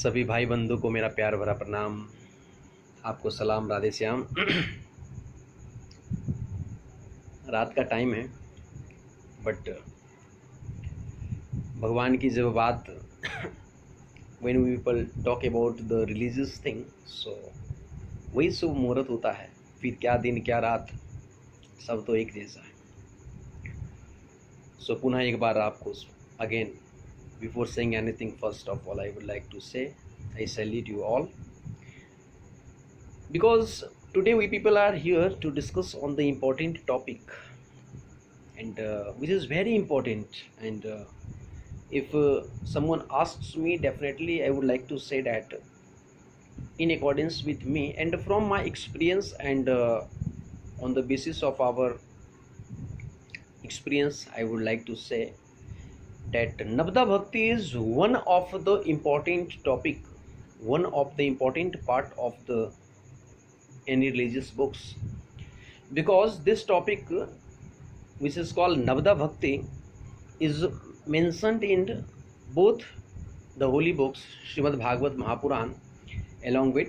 सभी भाई बंधु को मेरा प्यार भरा प्रणाम। आपको सलाम, राधे श्याम। रात का टाइम है, बट भगवान की जब बात when we people talk about the religious thing, so वही शुभ मुहूर्त होता है। फिर क्या दिन क्या रात, सब तो एक जैसा है। सो पुनः एक बार आपको again, before saying anything, first of all I would like to say I salute you all, because today we people are here to discuss on the important topic, and which is very important. And if someone asks me, definitely I would like to say that in accordance with me and from my experience, and on the basis of our experience, I would like to say that Navada Bhakti is one of the important topic, one of the important part of the any religious books, because this topic, which is called Navada Bhakti, is mentioned in both the holy books Srimad Bhagavad Mahapuran, along with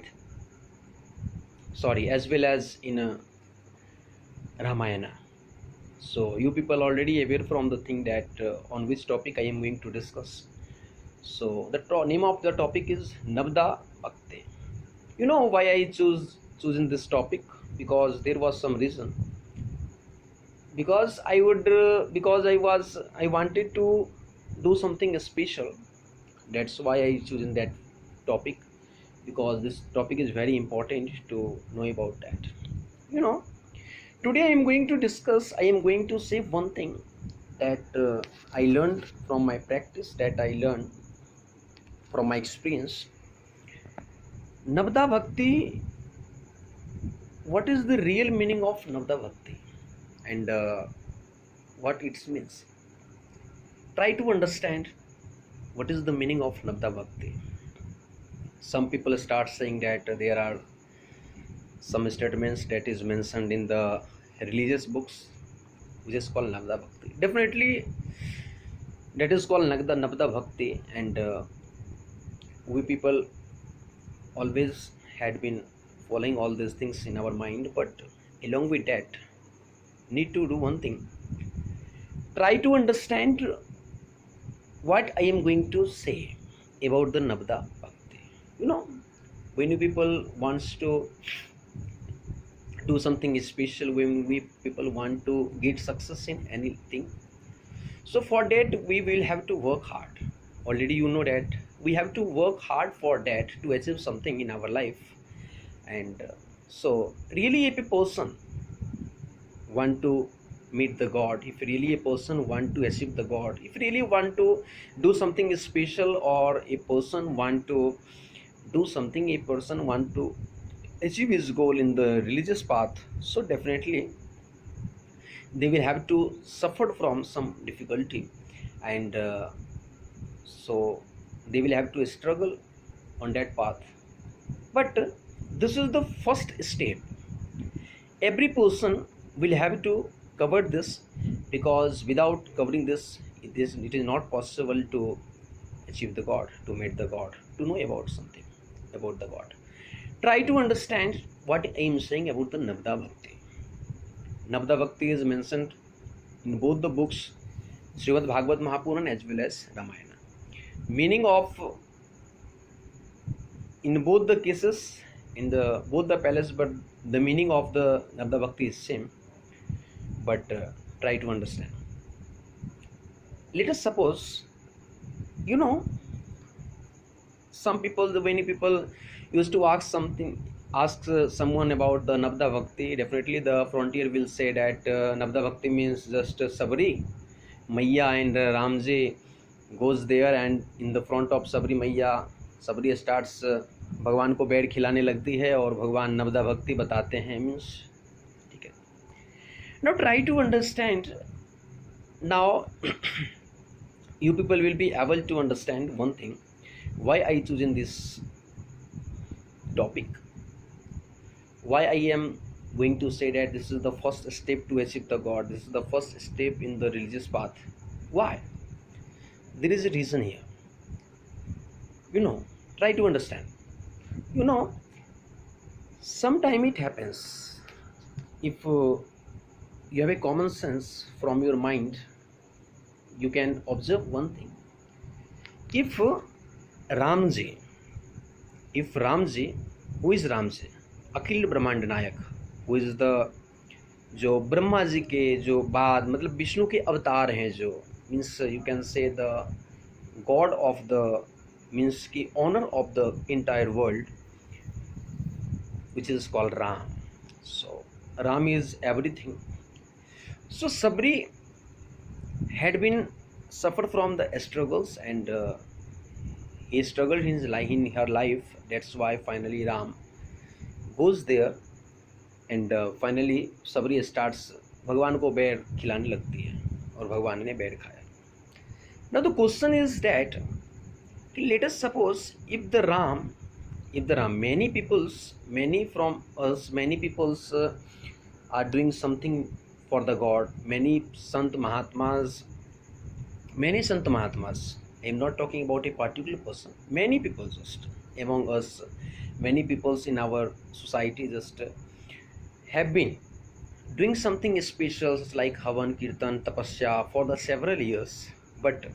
as well as in Ramayana. So you people already aware from the thing that on which topic I am going to discuss. So the name of the topic is Navada Bhakti. You know why I choosing this topic? Because there was some reason. Because I wanted to do something special. That's why I choosing that topic, because this topic is very important to know about that. You know, today I am going to say one thing that I learned from my practice, that I learned from my experience. Navada Bhakti, what is the real meaning of Navada Bhakti, and what it means? Try to understand what is the meaning of Navada Bhakti. Some people start saying that there are some statements that is mentioned in the religious books, which is called Navada Bhakti. Definitely that is called Navada Bhakti, and we people always had been following all these things in our mind, but along with that need to do one thing: try to understand what I am going to say about the Navada Bhakti. You know, when you people wants to do something special, when we people want to get success in anything, so for that we will have to work hard. Already you know that we have to work hard for that to achieve something in our life. And so really, if a person want to meet the God, if really a person want to achieve the God, if really want to do something special, or a person want to do something, a person want to achieve his goal in the religious path, so definitely they will have to suffer from some difficulty, and so they will have to struggle on that path. But this is the first step. Every person will have to cover this, because without covering this, it is not possible to achieve the God, to meet the God, to know about something about the God. Try to understand what I am saying about the Navada Bhakti. Navada Bhakti is mentioned in both the books Srimad Bhagavad Mahapuran as well as Ramayana. Meaning of, in both the cases, in the both the palace, but the meaning of the Navada Bhakti is same. But try to understand. Let us suppose, you know, some people, the many people used to ask someone about the Navada Bhakti. Definitely the frontier will say that Navada Bhakti means just Sabri Maiya, and Ramji goes there, and in the front of Sabri Maiya, Sabri starts भगवान को बैठ खिलाने लगती है और भगवान नवदा भक्ति बताते हैं, मीन्स ठीक है. Now try to understand. Now you people will be able to understand one thing, why I choosing this topic, why I am going to say that this is the first step to achieve the God, this is the first step in the religious path. Why? There is a reason here. You know, Try to understand. You know, sometime it happens. If you have a common sense from your mind, you can observe one thing. If Ramji, if Ramji, who is Ramji? अखिल ब्रह्मांड नायक, who is the, जो ब्रह्मा जी के जो बाद मतलब विष्णु के अवतार हैं, जो means you can say the god of the, means की honour of the entire world, which is called Ram. So Ram is everything. So Sabri had been suffered from the struggles, and he struggled in her life. That's why finally Ram goes there, and finally Sabri starts, भगवान को बैर खिलाने लगती है और भगवान ने बैर खाया. Now the question is that, let us suppose if the Ram, many peoples, many from us, many peoples are doing something for the God, many Sant Mahatmas, I am not talking about a particular person, many people just among us, many peoples in our society just have been doing something special like Havan, Kirtan, Tapasya for the several years, but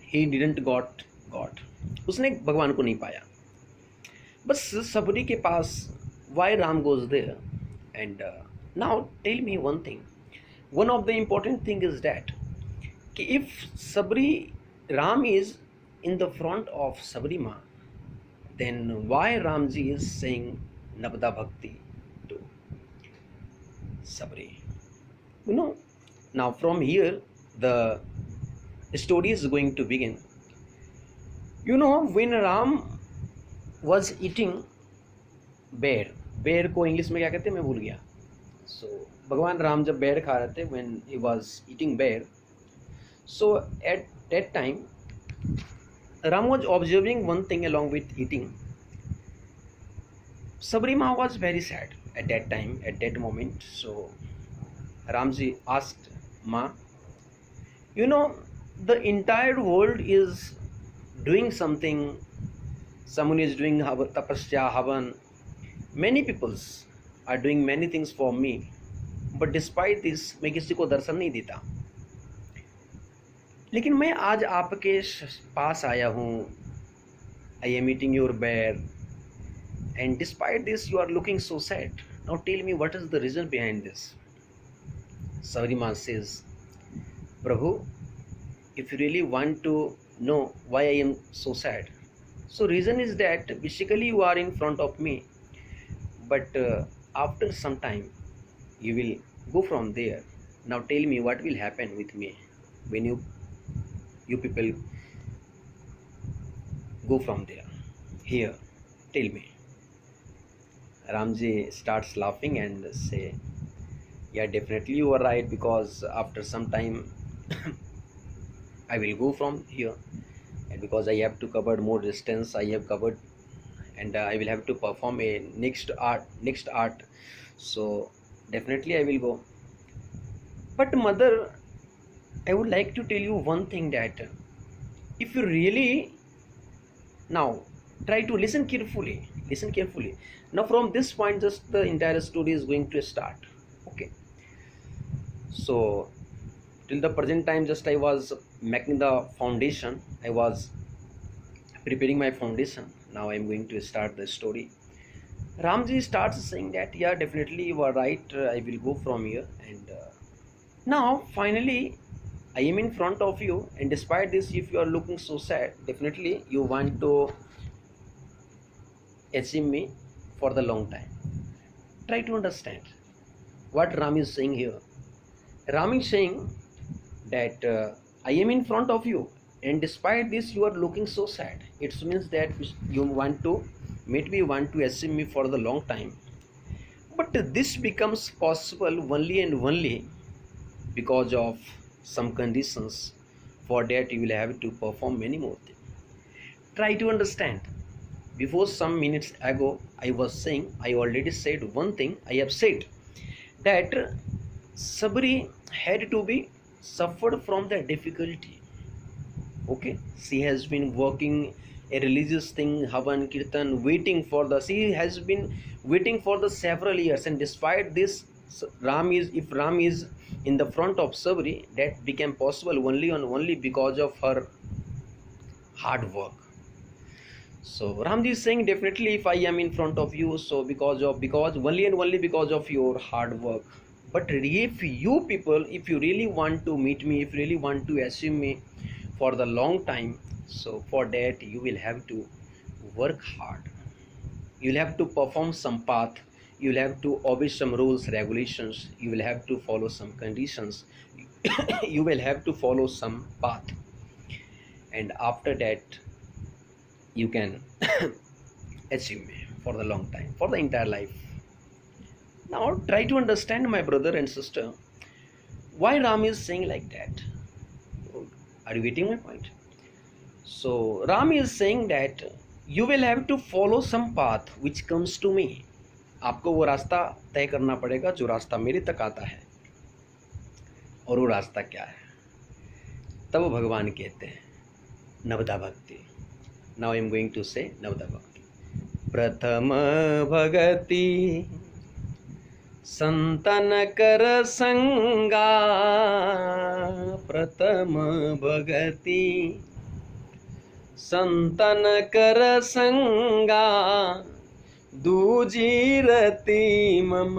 he didn't got God, उसने भगवान को नहीं पाया. बस सबरी के पास, why Ram goes there? And now tell me one thing. One of the important thing is that if Sabri, Ram is in the front of Sabri Ma, then why Ramji is saying Nabda Bhakti to Sabri? You know, now from here the story is going to begin. You know, when Ram was eating बेर को English में क्या कहते हैं मैं भूल गया. सो भगवान राम जब बेर खा रहे थे, when he was eating ber, so at that time Ram was observing one thing along with eating. Sabri Ma was very sad at that time, at that moment. So Ramji asked Ma, you know, the entire world is doing something, someone is doing tapasya, havan, many peoples are doing many things for me, but despite this मैं किसी को दर्शन नहीं देता. लेकिन मैं आज आपके पास आया हूँ, I am eating your bear, and despite this you are looking so sad. Now tell me, what is the reason behind this? Sabri Ma says, Prabhu, if you really want to know why I am so sad, so reason is that basically you are in front of me, but after some time you will go from there. Now tell me what will happen with me when you people go from there. Here, tell me. Ramji starts laughing and say, yeah, definitely you are right, because after some time I will go from here, and because I have to cover more distance, I have covered, and I will have to perform a next art, so definitely I will go. But mother, I would like to tell you one thing, that if you really, now try to listen carefully. Now from this point just the entire story is going to start. Okay, so till the present time just I was making the foundation, I was preparing my foundation. Now I am going to start the story. Ramji starts saying that, yeah, definitely you are right, I will go from here, and now finally I am in front of you, and despite this if you are looking so sad, definitely you want to achieve me for the long time. Try to understand what Ram is saying here. Ram is saying that I am in front of you, and despite this you are looking so sad. It means that you want to meet me, you want to achieve me for the long time. But this becomes possible only and only because of some conditions. For that you will have to perform many more things. Try to understand. Before some minutes ago I was saying, I already said one thing. I have said that Sabri had to be suffered from the difficulty. Okay, she has been working a religious thing, Havan Kirtan, waiting for the. She has been waiting for the several years, and despite this, Ram is if Ram is in the front of Sabri, that became possible only because of her hard work. So Ramji is saying definitely if I am in front of you, so because only and only because of your hard work. But if you people, if you really want to meet me, if you really want to assume me for the long time, so for that you will have to work hard. You'll have to perform some path. You'll have to obey some rules, regulations. You will have to follow some conditions. You will have to follow some path, and after that you can achieve me for the long time, for the entire life. Now try to understand, my brother and sister, why Ram is saying like that. Are you getting my point? So Ram is saying that you will have to follow some path which comes to me. आपको वो रास्ता तय करना पड़ेगा जो रास्ता मेरे तक आता है. और वो रास्ता क्या है? तब भगवान कहते हैं नवदा भक्ति. Now I am going to say नवदा भक्ति. प्रथम भगति संतन कर संगा. प्रथम भगति संतन कर संगा. दूजी रति मम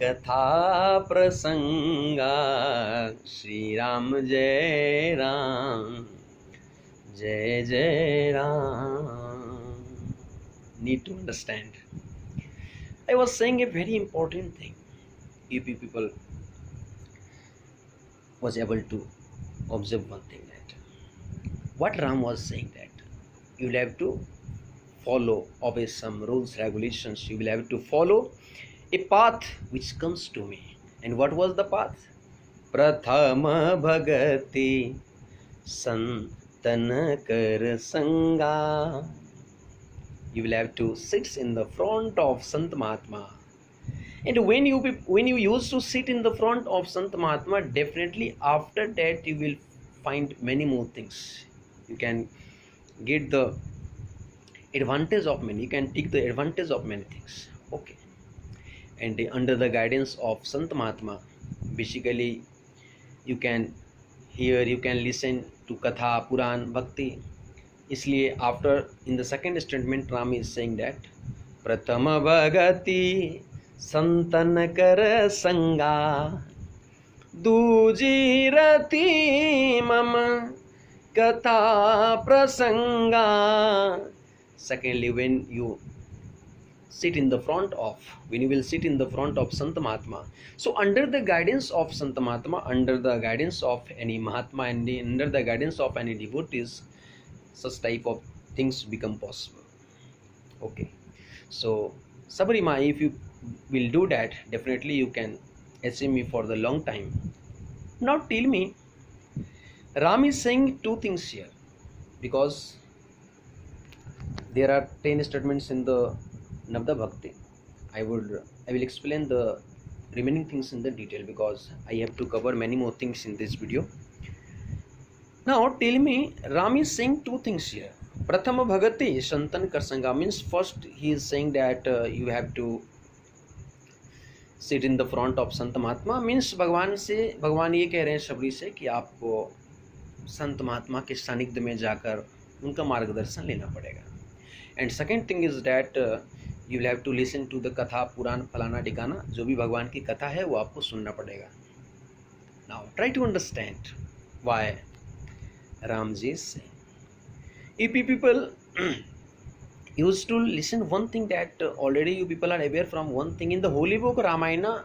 कथा प्रसंगा. श्री राम जय राम जय जय Ram. Need to understand. I was saying a very important thing. UP people was able to observe one thing, that what Ram was saying, that you will have to follow, obey some rules, regulations. You will have to follow a path which comes to me. And what was the path? Prathama bhagati santana kar sanga. You will have to sit in the front of Sant Mahatma. And when you used to sit in the front of Sant Mahatma, definitely after that you will find many more things. You can get the advantage of many. You can take the advantage of many things. Okay. And under the guidance of Sant Mahatma, basically you can hear, you can listen to Katha, Puran, Bhakti. इसलिए after in the second statement Ram is saying that प्रथम भगति संतन कर संगा. दूजी रति मम कथा प्रसंगा. Secondly, when you will sit in the front of Sant Mahatma, so under the guidance of Sant Mahatma, under the guidance of any Mahatma, and under the guidance of any devotees, such type of things become possible. Okay, so Sabarima, if you will do that, definitely you can achieve me for the long time. Now tell me, Ram is saying two things here, because there are 10 statements in the Navda Bhakti. I will explain the remaining things in the detail, because I have to cover many more things in this video. Now tell me, Ram is saying two things here. Prathama Bhagati Santan Karsanga means first he is saying that you have to sit in the front of Sant Mahatma, means भगवान ये कह रहे हैं शबरी से कि आपको संत महात्मा के सानिध्य में जाकर उनका मार्गदर्शन लेना पड़ेगा. And second thing is that you will have to listen to the कथा पुराण फलाना ठिकाना, जो भी भगवान की कथा है वो आपको सुनना पड़ेगा. Now try to understand why Ramji is saying. If you people used to listen one thing, that already you people are aware from one thing in the holy book Ramayana,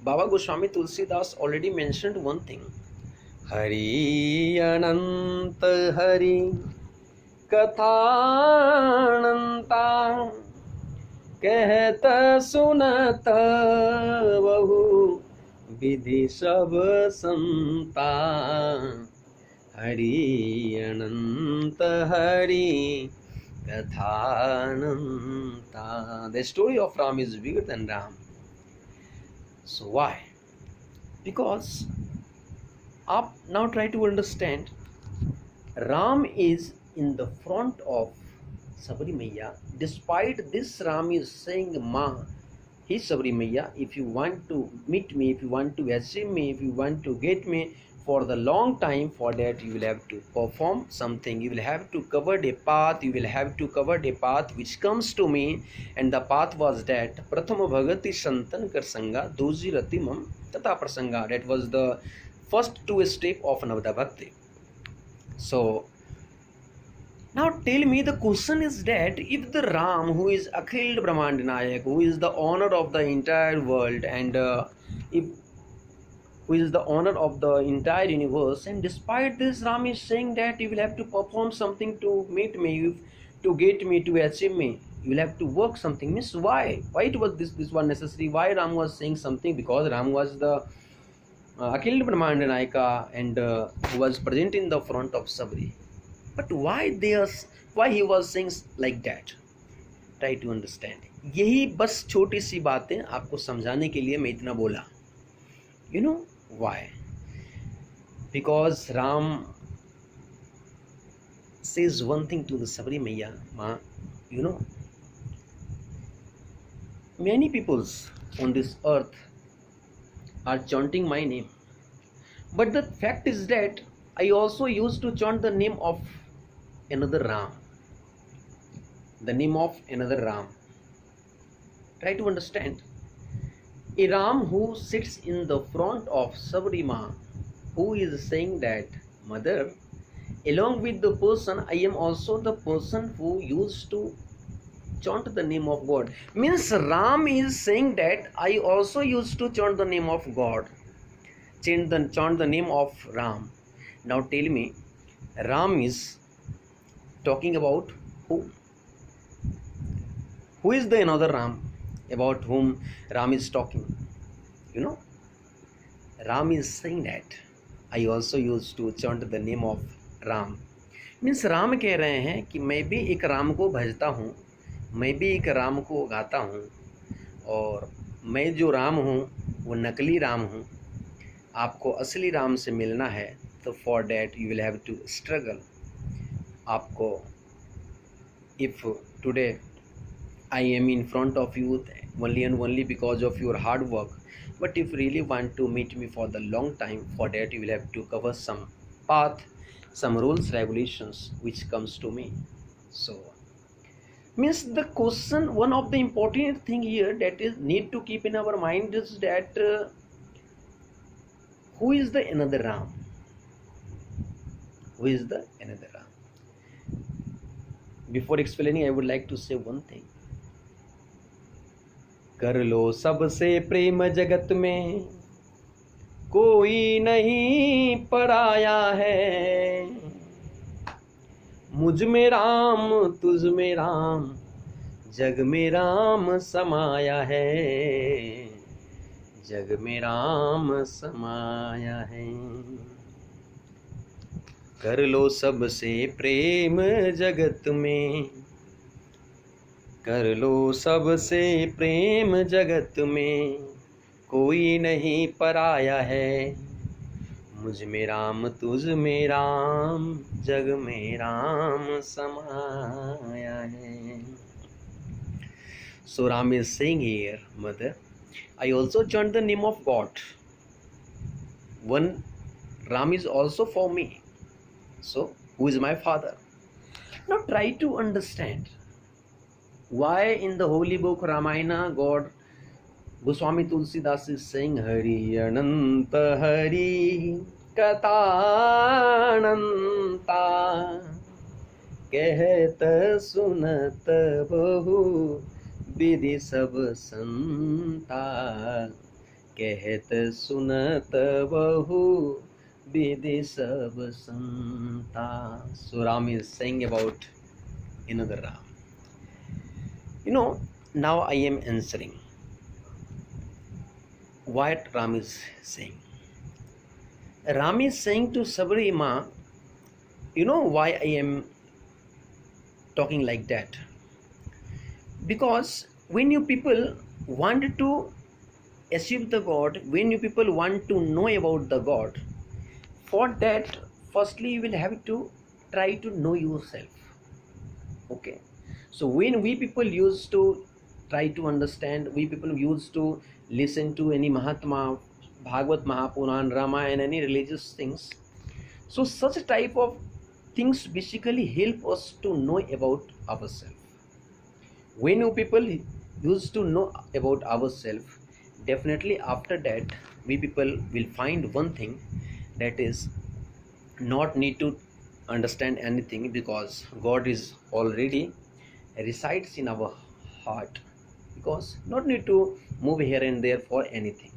Baba Goswami Tulsidas already mentioned one thing. Hari Anant Hari Kathananta कहता सुनता बहु विधि सब संता. हरि अनंत Hari kathananta. The story of Ram is bigger than Ram. So why? Because now try to understand, Ram is in the front of Sabri Maiya. Despite this, Ram is saying, Ma, he Sabri Maiya, if you want to meet me, if you want to achieve me, if you want to get me for the long time, for that you will have to perform something. You will have to cover a path. You will have to cover a path which comes to me. And the path was that Prathama Bhagati Santan Kar Sanga Duji Ratimam Tata Prasanga. That was the first two steps of Navada Bhakti. So now tell me, the question is that if the Ram, who is Akhil Brahmand Nayak, who is the owner of the entire world, and if who is the owner of the entire universe, and despite this Ram is saying that you will have to perform something to meet me, to get me, to achieve me, you will have to work something. Means why it was this one necessary? Why Ram was saying something? Because Ram was the Akhil Brahmand Nayaka, and who was present in the front of Sabri. But why he was saying like that? Try to understand. यही बस छोटी सी बातें आपको समझाने के लिए मैं इतना बोला. You know why? Because Ram says one thing to the Sabri Maiya, Ma, you know, many peoples on this earth are chanting my name, but the fact is that I also used to chant the name of another Ram. The name of another Ram. Try to understand. A Ram who sits in the front of Sabri Ma, who is saying that, Mother, along with the person, I am also the person who used to chant the name of God. Means Ram is saying that I also used to chant the name of God. Chant the name of Ram. Now tell me, Ram is talking about who? Who is the another Ram about whom Ram is talking? You know, Ram is saying that I also used to chant the name of Ram. Means Ram कह रहे हैं कि मैं भी एक राम को भजता हूँ, मैं भी एक राम को गाता हूँ, और मैं जो राम हूँ वो नकली राम हूँ. आपको असली राम से मिलना है तो for that you will have to struggle. आपको if today I am in front of you only and only because of your hard work, but if you really want to meet me for the long time, for that you will have to cover some path, some rules, regulations which comes to me. So means the question, one of the important thing here that is need to keep in our mind is that who is the another Ram? Who is the another Ram? Before explaining, I would like to say one thing. कर लो सबसे प्रेम जगत में, कोई नहीं पराया है. मुझ में राम, तुझ में राम, जग में राम समाया है. जग में राम समाया है. कर लो सबसे प्रेम जगत में, कर लो सबसे प्रेम जगत में, कोई नहीं पराया है. मुझ में राम, तुझ में राम, जग में राम समाया है. So Ram is saying here, Mother, I also chant the name of God. One Ram is also for me. So who is my father? Now try to understand why in the holy book Ramayana God Goswami Tulsidas is saying Hari Ananta Hari Katananta कहत सुनत बहु विधि सब संता. कहत सुनत बहु विधि सब संता. So Ram is saying about another Ram. You know, now I am answering what Ram is saying. Ram is saying to Sabri Ma, you know why I am talking like that? Because when you people want to achieve the God, when you people want to know about the God, for that firstly you will have to try to know yourself. Okay, so when we people used to try to understand, we people used to listen to any Mahatma, Bhagavad, Mahapuran, Ramayana, any religious things. So such type of things basically help us to know about ourselves. When you people used to know about ourselves, definitely after that we people will find one thing, that is not need to understand anything, because God is already resides in our heart, because not need to move here and there for anything,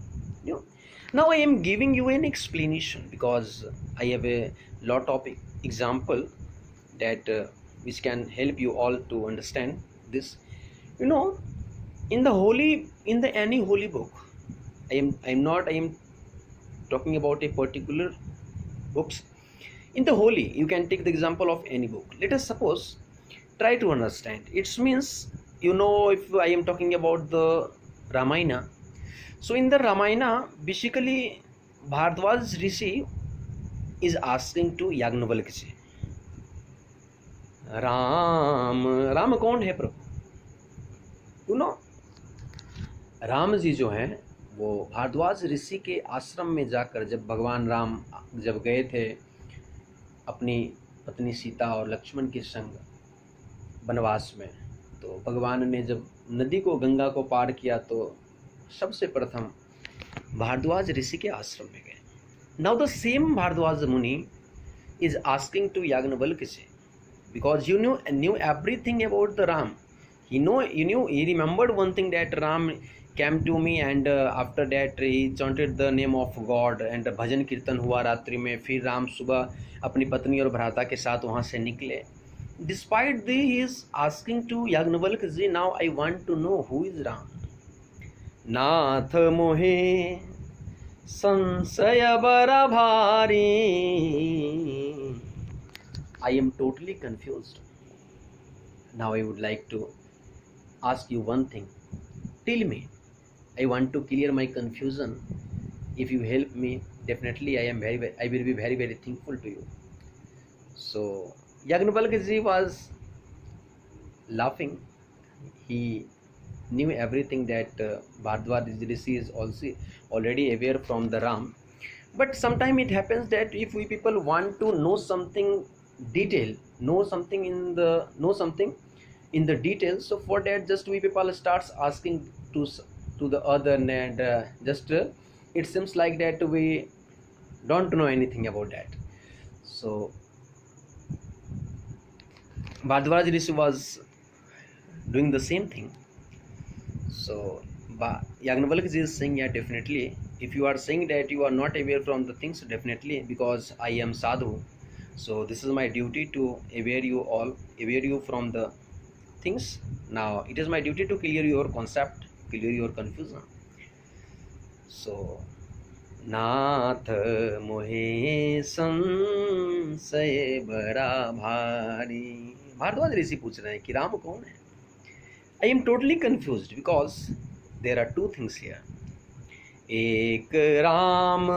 you know. Now I am giving you an explanation, because I have a lot of example that which can help you all to understand this, you know. In the holy, in the any holy book, I am talking about a particular books. In the holy, you can take the example of any book. Let us suppose, try to understand it means, you know, if I am talking about the Ramayana, so in the Ramayana basically Bhardwaj Rishi is asking to Yagnavalkya ji, Ram Ram कौन है प्रभु, you know. Ram ji जो हैं वो भारद्वाज ऋषि के आश्रम में जाकर, जब भगवान राम जब गए थे अपनी पत्नी सीता और लक्ष्मण के संग वनवास में, तो भगवान ने जब नदी को, गंगा को पार किया, तो सबसे प्रथम भारद्वाज ऋषि के आश्रम में गए। Now the same Bharadwaj Muni is asking to Yajnavalkya ji, because you knew everything about the Ram. He remembered one thing, that Ram came to me, and after that he chanted the name of God, and भजन कीर्तन हुआ रात्रि में। फिर राम सुबह अपनी पत्नी और भ्राता के साथ वहाँ से निकले। Despite this, he is asking to Yajnavalkya ji, now I want to know who is Ram. नाथ मोहे संशय बड़ा भारी, I am totally confused. Now I would like to ask you one thing. Tell me. I want to clear my confusion. If you help me, definitely I will be very, very thankful to you. So Yagnavalkya ji was laughing. He knew everything, that Bhardwaj Rishi is also already aware from the Ram. But sometimes it happens that if we people want to know something detail, know something in the details, so for that just we people starts asking to the other, and it seems like that we don't know anything about that. So Bhardwaj Rishi was doing the same thing. So Yagnavalkya ji is saying, yeah, definitely, if you are saying that you are not aware from the things, definitely, because I am sadhu, so this is my duty to aware you from the things. Now it is my duty to clear your concept, clear your confusion. So नाथ मोहे संशय बड़ा भारी, भारद्वाज ऋषि पूछ रहे हैं कि राम कौन है। I am totally confused, because there are two things here. एक राम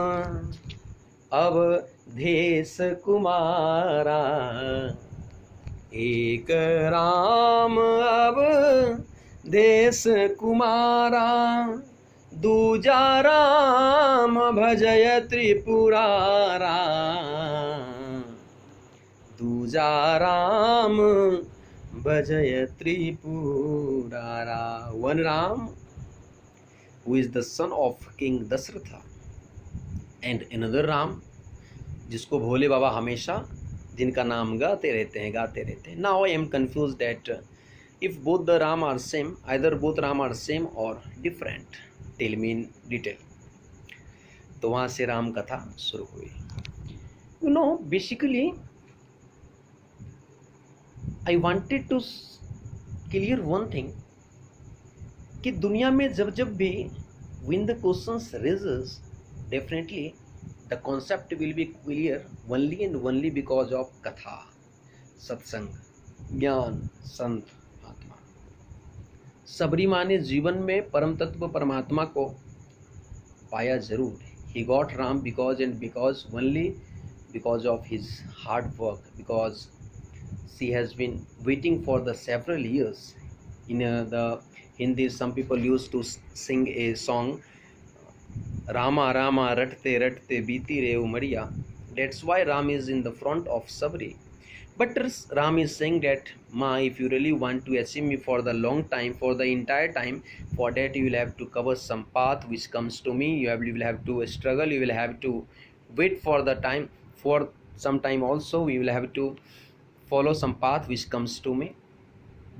अवधेश कुमारा, एक राम अवधेश कुमारा, दूजा राम भजय त्रिपुरारा, दूजा Ram भजय त्रिपुरारा। One Ram who is the son of King Dasratha, and another Ram जिसको भोले बाबा हमेशा, जिनका नाम गाते रहते हैं। Now I am confused that if both the Ram are same, either both Ram are same or different, tell me in detail. तो वहाँ से राम कथा शुरू हुई। You know, basically I wanted to clear one thing, कि दुनिया में जब भी when the questions raises, definitely the concept will be clear only and only because of katha, सत्संग, ज्ञान, संत, आत्मा। सबरी माँ ने जीवन में परम तत्व परमात्मा को पाया जरूर। He got Ram because only because of his hard work, because she has been waiting for the several years. In the Hindi, some people used to sing a song, Rama Rama ratte ratte biti re umariya. That's why Ram is in the front of Sabri. But Ram is saying that, Ma, if you really want to achieve me for the long time, for the entire time, for that you will have to cover some path which comes to me. You will have to struggle. You will have to wait for the time. For some time also, we will have to follow some path which comes to me.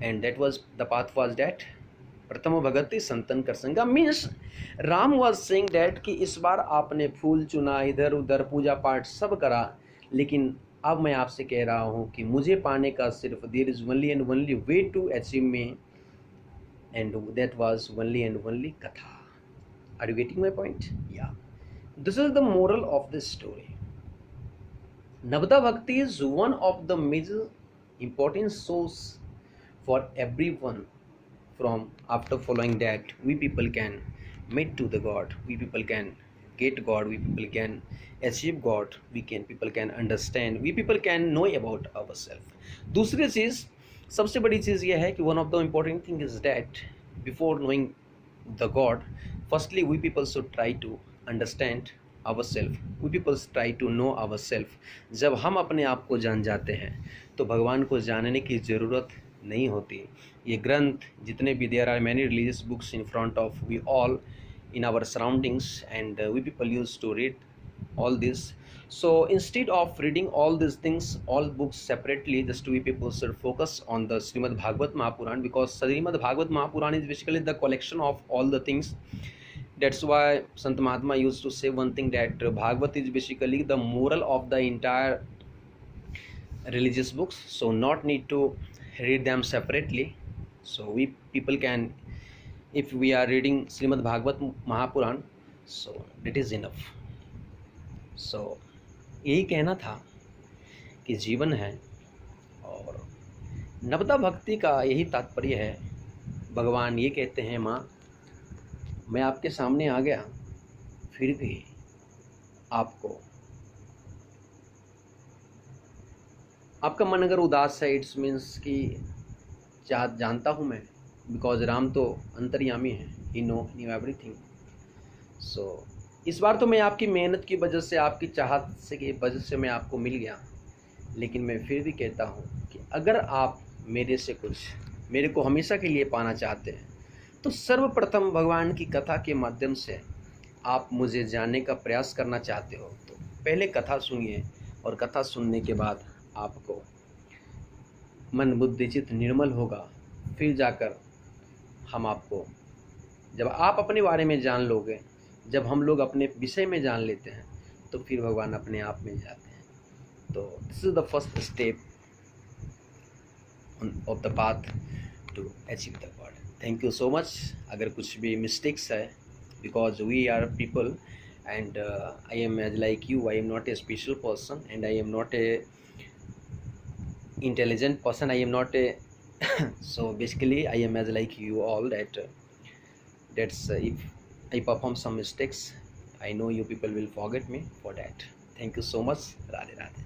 And that was the path was that प्रथम भगति संतन कर संगा. Means Ram was saying that कि इस बार आपने फूल चुना, इधर उधर पूजा पाठ सब करा, लेकिन अब मैं आपसे कह रहा हूँ कि मुझे पाने का सिर्फ there is only and only way to achieve me, and that was only and only katha. Are you getting my point? Yeah, this is the moral of this story. Navadha bhakti is one of the major important source for everyone. From after following that, we people can meet to the God, we people can get God, we people can achieve God, people can understand, we people can know about ourselves. दूसरी चीज़, सबसे बड़ी चीज़ यह है कि one of the important thing is that before knowing the God, firstly we people should try to understand ourselves, we people try to know ourselves. जब हम अपने आप को जान जाते हैं तो भगवान को जानने की ज़रूरत नहीं होती. ये ग्रंथ जितने भी, there are many religious books in front of we all in our surroundings, and we people use to read all this. So instead of reading all these things, all books separately, just we people should focus on the Srimad Bhagavad Mahapuran, because Srimad Bhagavad Mahapuran is basically the collection of all the things. That's why Sant Mahatma used to say one thing, that Bhagavad is basically the moral of the entire religious books, so not need to read them separately. So we people can, if we are reading Srimad Bhagavad Mahapuran, so that is enough. So यही कहना था कि जीवन है, और नवदा भक्ति का यही तात्पर्य है. भगवान ये कहते हैं, माँ मैं आपके सामने आ गया, फिर भी आपको, आपका मन अगर उदास है, इट्स मीन्स कि जानता हूँ मैं, बिकॉज राम तो अंतर्यामी है, ही नो एवरीथिंग. सो इस बार तो मैं आपकी मेहनत की वजह से, आपकी चाहत से की वजह से मैं आपको मिल गया, लेकिन मैं फिर भी कहता हूँ कि अगर आप मेरे से कुछ, मेरे को हमेशा के लिए पाना चाहते हैं, तो सर्वप्रथम भगवान की कथा के माध्यम से आप मुझे जानने का प्रयास करना चाहते हो, तो पहले कथा सुनिए, और कथा सुनने के बाद आपको मन बुद्धि चित्त निर्मल होगा. फिर जाकर हम आपको, जब आप अपने बारे में जान लोगे, जब हम लोग अपने विषय में जान लेते हैं, तो फिर भगवान अपने आप में जाते हैं. तो this is the first step of the path to achieve the god. Thank you so much. अगर कुछ भी मिस्टेक्स है, because we are people, and I am as like you, I am not a special person, and I am not a intelligent person, I am not a so basically I am as like you all, that's if I perform some mistakes, I know you people will forget me for that. Thank you so much. Radhe Radhe.